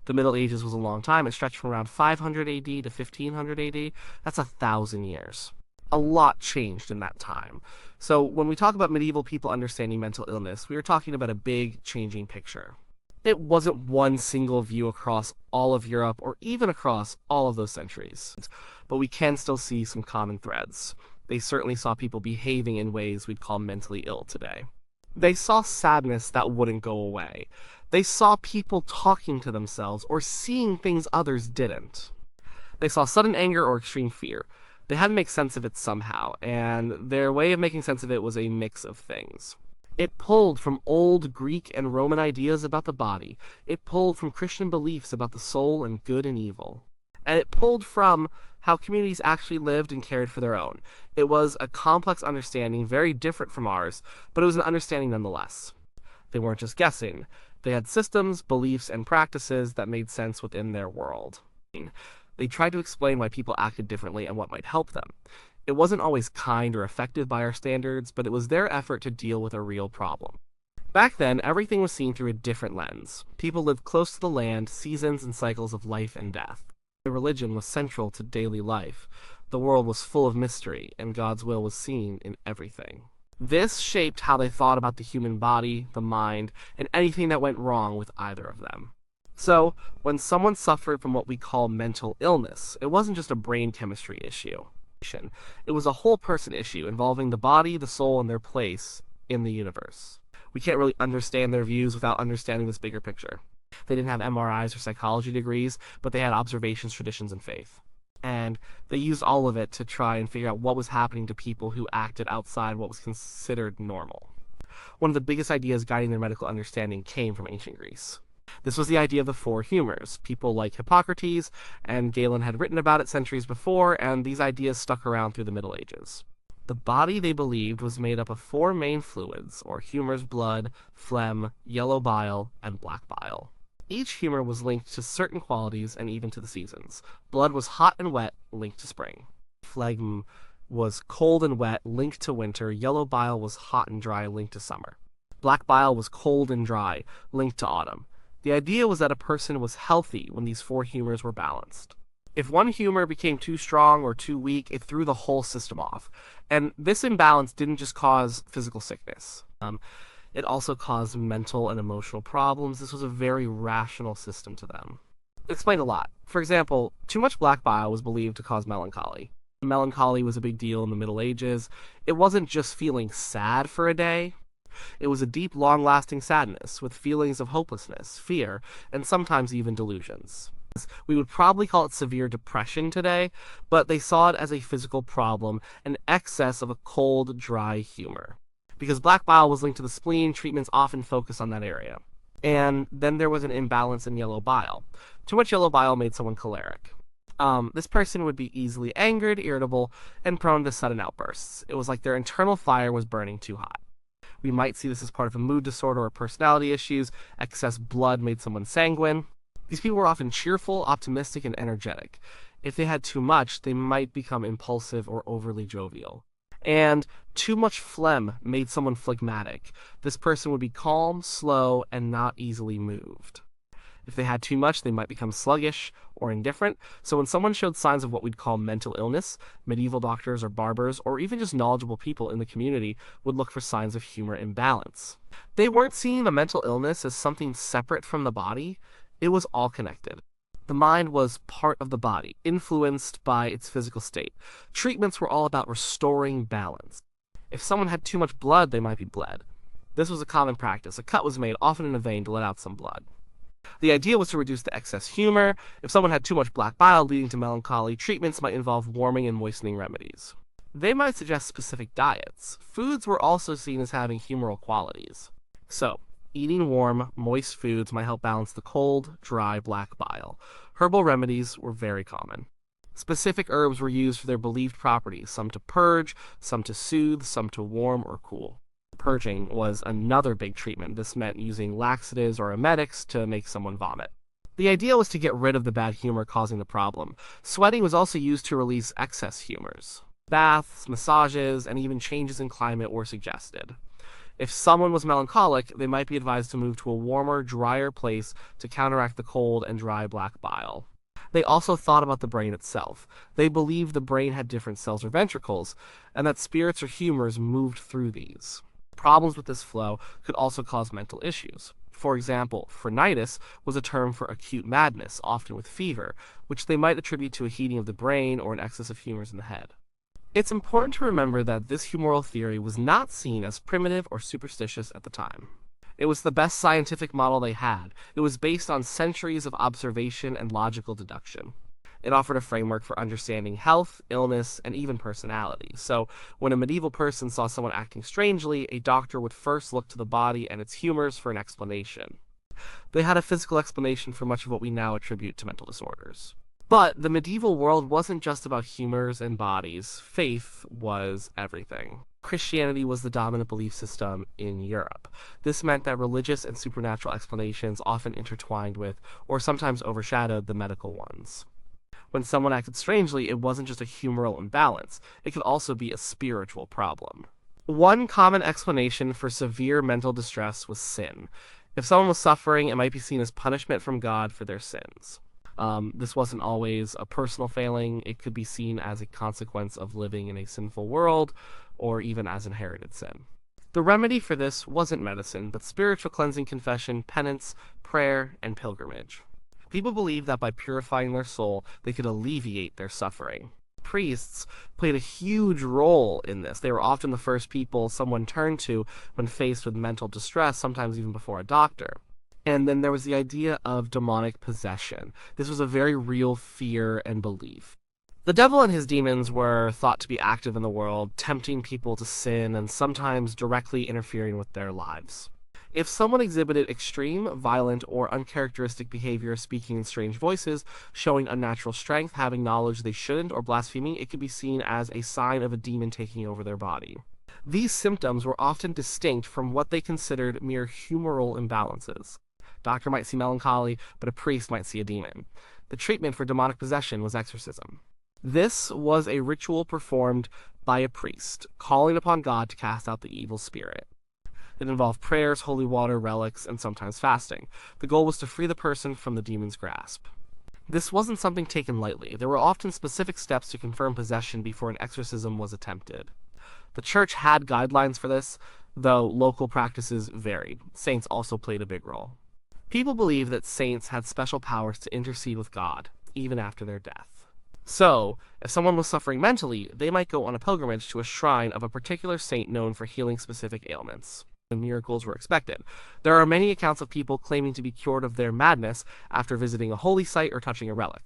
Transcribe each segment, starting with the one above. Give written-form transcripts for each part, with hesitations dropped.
The Middle Ages was a long time. It stretched from around 500 AD to 1500 AD. That's 1,000 years. A lot changed in that time. So when we talk about medieval people understanding mental illness, we are talking about a big changing picture. It wasn't one single view across all of Europe or even across all of those centuries, but we can still see some common threads. They certainly saw people behaving in ways we'd call mentally ill today. They saw sadness that wouldn't go away. They saw people talking to themselves or seeing things others didn't. They saw sudden anger or extreme fear. They had to make sense of it somehow, and their way of making sense of it was a mix of things. It pulled from old Greek and Roman ideas about the body. It pulled from Christian beliefs about the soul and good and evil. And it pulled from how communities actually lived and cared for their own. It was a complex understanding, very different from ours, but it was an understanding nonetheless. They weren't just guessing. They had systems, beliefs, and practices that made sense within their world. They tried to explain why people acted differently and what might help them. It wasn't always kind or effective by our standards, but it was their effort to deal with a real problem. Back then, everything was seen through a different lens. People lived close to the land, seasons and cycles of life and death. Their religion was central to daily life. The world was full of mystery, and God's will was seen in everything. This shaped how they thought about the human body, the mind, and anything that went wrong with either of them. So, when someone suffered from what we call mental illness, it wasn't just a brain chemistry issue. It was a whole person issue involving the body, the soul, and their place in the universe. We can't really understand their views without understanding this bigger picture. They didn't have MRIs or psychology degrees, but they had observations, traditions, and faith. And they used all of it to try and figure out what was happening to people who acted outside what was considered normal. One of the biggest ideas guiding their medical understanding came from ancient Greece. This was the idea of the four humors. People like Hippocrates and Galen had written about it centuries before, and these ideas stuck around through the Middle Ages. The body, they believed, was made up of four main fluids, or humors: blood, phlegm, yellow bile, and black bile. Each humor was linked to certain qualities and even to the seasons. Blood was hot and wet, linked to spring. Phlegm was cold and wet, linked to winter. Yellow bile was hot and dry, linked to summer. Black bile was cold and dry, linked to autumn. The idea was that a person was healthy when these four humors were balanced. If one humor became too strong or too weak, it threw the whole system off. And this imbalance didn't just cause physical sickness. It also caused mental and emotional problems. This was a very rational system to them. It explained a lot. For example, too much black bile was believed to cause melancholy. Melancholy was a big deal in the Middle Ages. It wasn't just feeling sad for a day. It was a deep, long-lasting sadness with feelings of hopelessness, fear, and sometimes even delusions. We would probably call it severe depression today, but they saw it as a physical problem, an excess of a cold, dry humor. Because black bile was linked to the spleen, treatments often focused on that area. And then there was an imbalance in yellow bile. Too much yellow bile made someone choleric. This person would be easily angered, irritable, and prone to sudden outbursts. It was like their internal fire was burning too hot. We might see this as part of a mood disorder or personality issues. Excess blood made someone sanguine. These people were often cheerful, optimistic, and energetic. If they had too much, they might become impulsive or overly jovial. And too much phlegm made someone phlegmatic. This person would be calm, slow, and not easily moved. If they had too much, they might become sluggish or indifferent. So when someone showed signs of what we'd call mental illness, medieval doctors or barbers, or even just knowledgeable people in the community would look for signs of humor imbalance. They weren't seeing the mental illness as something separate from the body. It was all connected. The mind was part of the body, influenced by its physical state. Treatments were all about restoring balance. If someone had too much blood, they might be bled. This was a common practice. A cut was made, often in a vein, to let out some blood. The idea was to reduce the excess humor. If someone had too much black bile leading to melancholy, treatments might involve warming and moistening remedies. They might suggest specific diets. Foods were also seen as having humoral qualities. So, eating warm, moist foods might help balance the cold, dry black bile. Herbal remedies were very common. Specific herbs were used for their believed properties, some to purge, some to soothe, some to warm or cool. Purging was another big treatment. This meant using laxatives or emetics to make someone vomit. The idea was to get rid of the bad humor causing the problem. Sweating was also used to release excess humors. Baths, massages, and even changes in climate were suggested. If someone was melancholic, they might be advised to move to a warmer, drier place to counteract the cold and dry black bile. They also thought about the brain itself. They believed the brain had different cells or ventricles, and that spirits or humors moved through these. Problems with this flow could also cause mental issues. For example, phrenitis was a term for acute madness, often with fever, which they might attribute to a heating of the brain or an excess of humors in the head. It's important to remember that this humoral theory was not seen as primitive or superstitious at the time. It was the best scientific model they had. It was based on centuries of observation and logical deduction. It offered a framework for understanding health, illness, and even personality. So, when a medieval person saw someone acting strangely, a doctor would first look to the body and its humors for an explanation. They had a physical explanation for much of what we now attribute to mental disorders. But the medieval world wasn't just about humors and bodies. Faith was everything. Christianity was the dominant belief system in Europe. This meant that religious and supernatural explanations often intertwined with, or sometimes overshadowed, the medical ones. When someone acted strangely, it wasn't just a humoral imbalance. It could also be a spiritual problem. One common explanation for severe mental distress was sin. If someone was suffering, it might be seen as punishment from God for their sins. This wasn't always a personal failing. It could be seen as a consequence of living in a sinful world, or even as inherited sin. The remedy for this wasn't medicine, but spiritual cleansing, confession, penance, prayer, and pilgrimage. People believed that by purifying their soul, they could alleviate their suffering. Priests played a huge role in this. They were often the first people someone turned to when faced with mental distress, sometimes even before a doctor. And then there was the idea of demonic possession. This was a very real fear and belief. The devil and his demons were thought to be active in the world, tempting people to sin and sometimes directly interfering with their lives. If someone exhibited extreme, violent, or uncharacteristic behavior, speaking in strange voices, showing unnatural strength, having knowledge they shouldn't, or blaspheming, it could be seen as a sign of a demon taking over their body. These symptoms were often distinct from what they considered mere humoral imbalances. A doctor might see melancholy, but a priest might see a demon. The treatment for demonic possession was exorcism. This was a ritual performed by a priest, calling upon God to cast out the evil spirit. It involved prayers, holy water, relics, and sometimes fasting. The goal was to free the person from the demon's grasp. This wasn't something taken lightly. There were often specific steps to confirm possession before an exorcism was attempted. The church had guidelines for this, though local practices varied. Saints also played a big role. People believed that saints had special powers to intercede with God, even after their death. So, if someone was suffering mentally, they might go on a pilgrimage to a shrine of a particular saint known for healing specific ailments. And miracles were expected. There are many accounts of people claiming to be cured of their madness after visiting a holy site or touching a relic.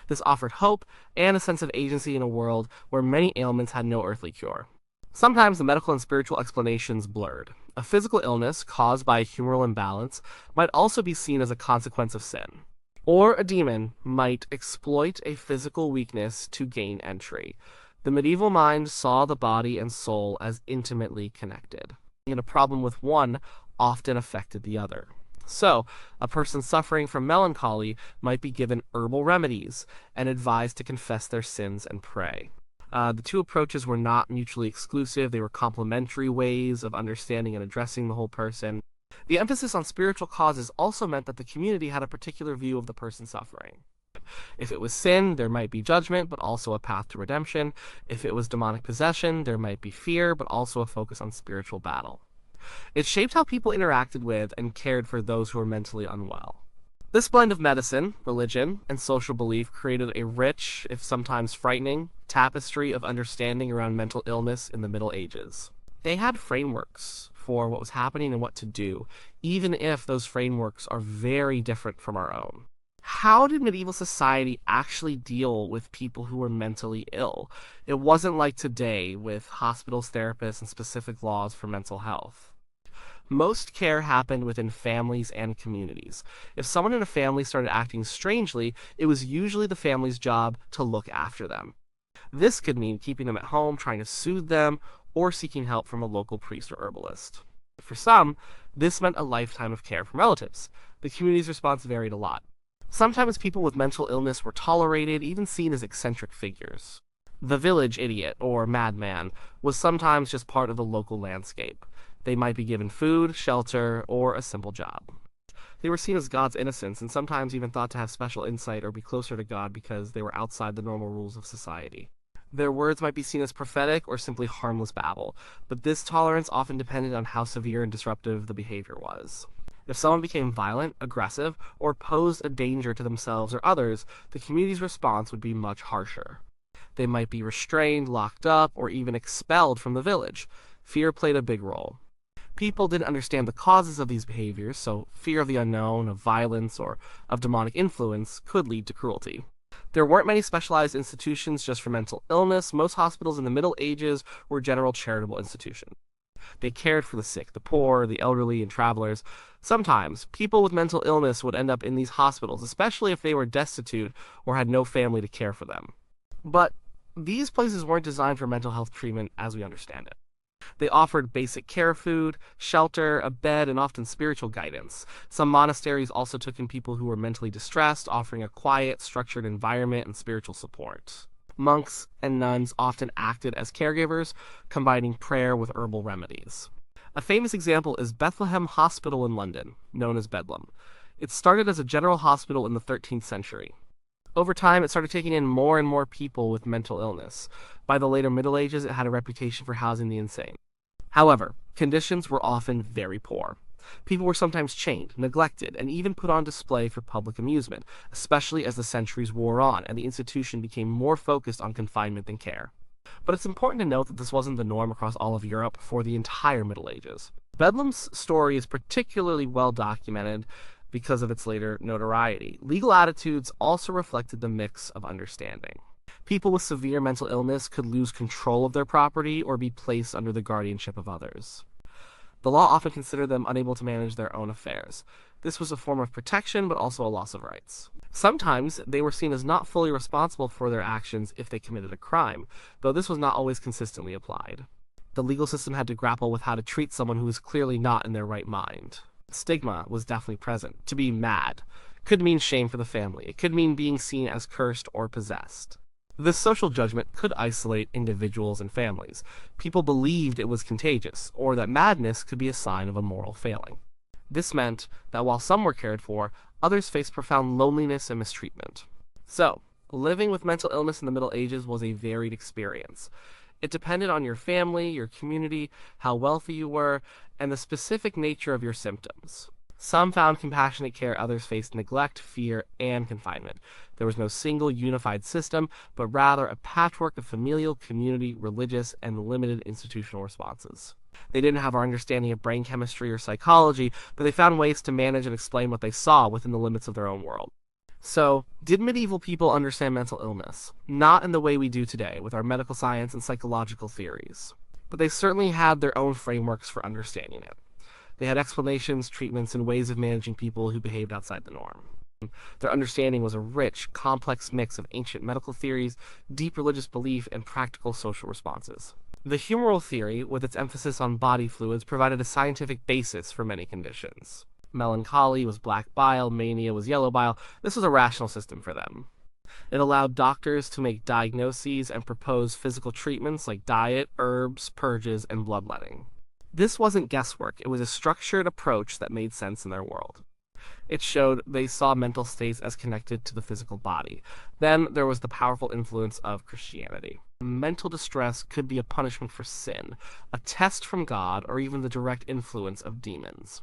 This offered hope and a sense of agency in a world where many ailments had no earthly cure. Sometimes the medical and spiritual explanations blurred. A physical illness caused by a humoral imbalance might also be seen as a consequence of sin. Or a demon might exploit a physical weakness to gain entry. The medieval mind saw the body and soul as intimately connected, and a problem with one often affected the other. So, a person suffering from melancholy might be given herbal remedies and advised to confess their sins and pray. The two approaches were not mutually exclusive. They were complementary ways of understanding and addressing the whole person. The emphasis on spiritual causes also meant that the community had a particular view of the person suffering. If it was sin, there might be judgment, but also a path to redemption. If it was demonic possession, there might be fear, but also a focus on spiritual battle. It shaped how people interacted with and cared for those who were mentally unwell. This blend of medicine, religion, and social belief created a rich, if sometimes frightening, tapestry of understanding around mental illness in the Middle Ages. They had frameworks for what was happening and what to do, even if those frameworks are very different from our own. How did medieval society actually deal with people who were mentally ill? It wasn't like today with hospitals, therapists, and specific laws for mental health. Most care happened within families and communities. If someone in a family started acting strangely, it was usually the family's job to look after them. This could mean keeping them at home, trying to soothe them, or seeking help from a local priest or herbalist. For some, this meant a lifetime of care from relatives. The community's response varied a lot. Sometimes people with mental illness were tolerated, even seen as eccentric figures. The village idiot, or madman, was sometimes just part of the local landscape. They might be given food, shelter, or a simple job. They were seen as God's innocents and sometimes even thought to have special insight or be closer to God because they were outside the normal rules of society. Their words might be seen as prophetic or simply harmless babble, but this tolerance often depended on how severe and disruptive the behavior was. If someone became violent, aggressive, or posed a danger to themselves or others, the community's response would be much harsher. They might be restrained, locked up, or even expelled from the village. Fear played a big role. People didn't understand the causes of these behaviors, so fear of the unknown, of violence, or of demonic influence could lead to cruelty. There weren't many specialized institutions just for mental illness. Most hospitals in the Middle Ages were general charitable institutions. They cared for the sick, the poor, the elderly, and travelers. Sometimes, people with mental illness would end up in these hospitals, especially if they were destitute or had no family to care for them. But these places weren't designed for mental health treatment as we understand it. They offered basic care, food, shelter, a bed, and often spiritual guidance. Some monasteries also took in people who were mentally distressed, offering a quiet, structured environment and spiritual support. Monks and nuns often acted as caregivers, combining prayer with herbal remedies. A famous example is Bethlehem Hospital in London, known as Bedlam. It started as a general hospital in the 13th century. Over time, it started taking in more and more people with mental illness. By the later Middle Ages, it had a reputation for housing the insane. However, conditions were often very poor. People were sometimes chained, neglected, and even put on display for public amusement, especially as the centuries wore on and the institution became more focused on confinement than care. But it's important to note that this wasn't the norm across all of Europe for the entire Middle Ages. Bedlam's story is particularly well documented because of its later notoriety. Legal attitudes also reflected the mix of understanding. People with severe mental illness could lose control of their property or be placed under the guardianship of others. The law often considered them unable to manage their own affairs. This was a form of protection, but also a loss of rights. Sometimes they were seen as not fully responsible for their actions if they committed a crime, though this was not always consistently applied. The legal system had to grapple with how to treat someone who was clearly not in their right mind. Stigma was definitely present. To be mad could mean shame for the family. It could mean being seen as cursed or possessed. This social judgment could isolate individuals and families. People believed it was contagious, or that madness could be a sign of a moral failing. This meant that while some were cared for, others faced profound loneliness and mistreatment. So, living with mental illness in the Middle Ages was a varied experience. It depended on your family, your community, how wealthy you were, and the specific nature of your symptoms. Some found compassionate care, others faced neglect, fear, and confinement. There was no single unified system, but rather a patchwork of familial, community, religious, and limited institutional responses. They didn't have our understanding of brain chemistry or psychology, but they found ways to manage and explain what they saw within the limits of their own world. So, did medieval people understand mental illness? Not in the way we do today, with our medical science and psychological theories. But they certainly had their own frameworks for understanding it. They had explanations, treatments, and ways of managing people who behaved outside the norm. Their understanding was a rich, complex mix of ancient medical theories, deep religious belief, and practical social responses. The humoral theory, with its emphasis on body fluids, provided a scientific basis for many conditions. Melancholy was black bile, mania was yellow bile. This was a rational system for them. It allowed doctors to make diagnoses and propose physical treatments like diet, herbs, purges, and bloodletting. This wasn't guesswork, it was a structured approach that made sense in their world. It showed they saw mental states as connected to the physical body. Then there was the powerful influence of Christianity. Mental distress could be a punishment for sin, a test from God, or even the direct influence of demons.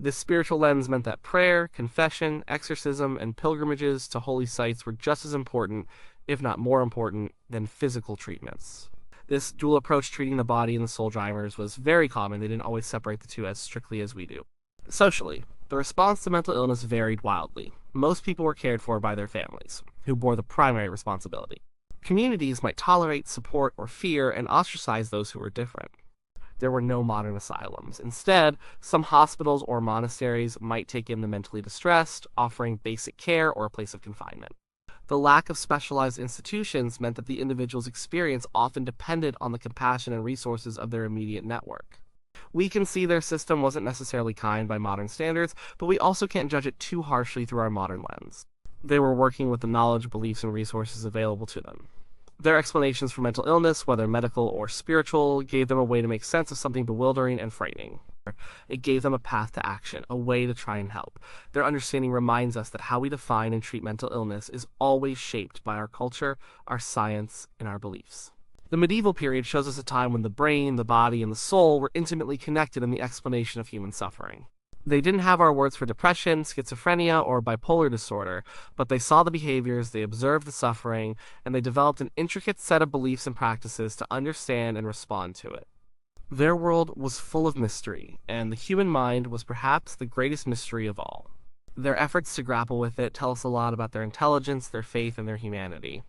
This spiritual lens meant that prayer, confession, exorcism, and pilgrimages to holy sites were just as important, if not more important, than physical treatments. This dual approach treating the body and the soul drivers was very common. They didn't always separate the two as strictly as we do. Socially, the response to mental illness varied wildly. Most people were cared for by their families, who bore the primary responsibility. Communities might tolerate, support, or fear and ostracize those who were different. There were no modern asylums. Instead, some hospitals or monasteries might take in the mentally distressed, offering basic care or a place of confinement. The lack of specialized institutions meant that the individual's experience often depended on the compassion and resources of their immediate network. We can see their system wasn't necessarily kind by modern standards, but we also can't judge it too harshly through our modern lens. They were working with the knowledge, beliefs, and resources available to them. Their explanations for mental illness, whether medical or spiritual, gave them a way to make sense of something bewildering and frightening. It gave them a path to action, a way to try and help. Their understanding reminds us that how we define and treat mental illness is always shaped by our culture, our science, and our beliefs. The medieval period shows us a time when the brain, the body, and the soul were intimately connected in the explanation of human suffering. They didn't have our words for depression, schizophrenia, or bipolar disorder, but they saw the behaviors, they observed the suffering, and they developed an intricate set of beliefs and practices to understand and respond to it. Their world was full of mystery, and the human mind was perhaps the greatest mystery of all. Their efforts to grapple with it tell us a lot about their intelligence, their faith, and their humanity.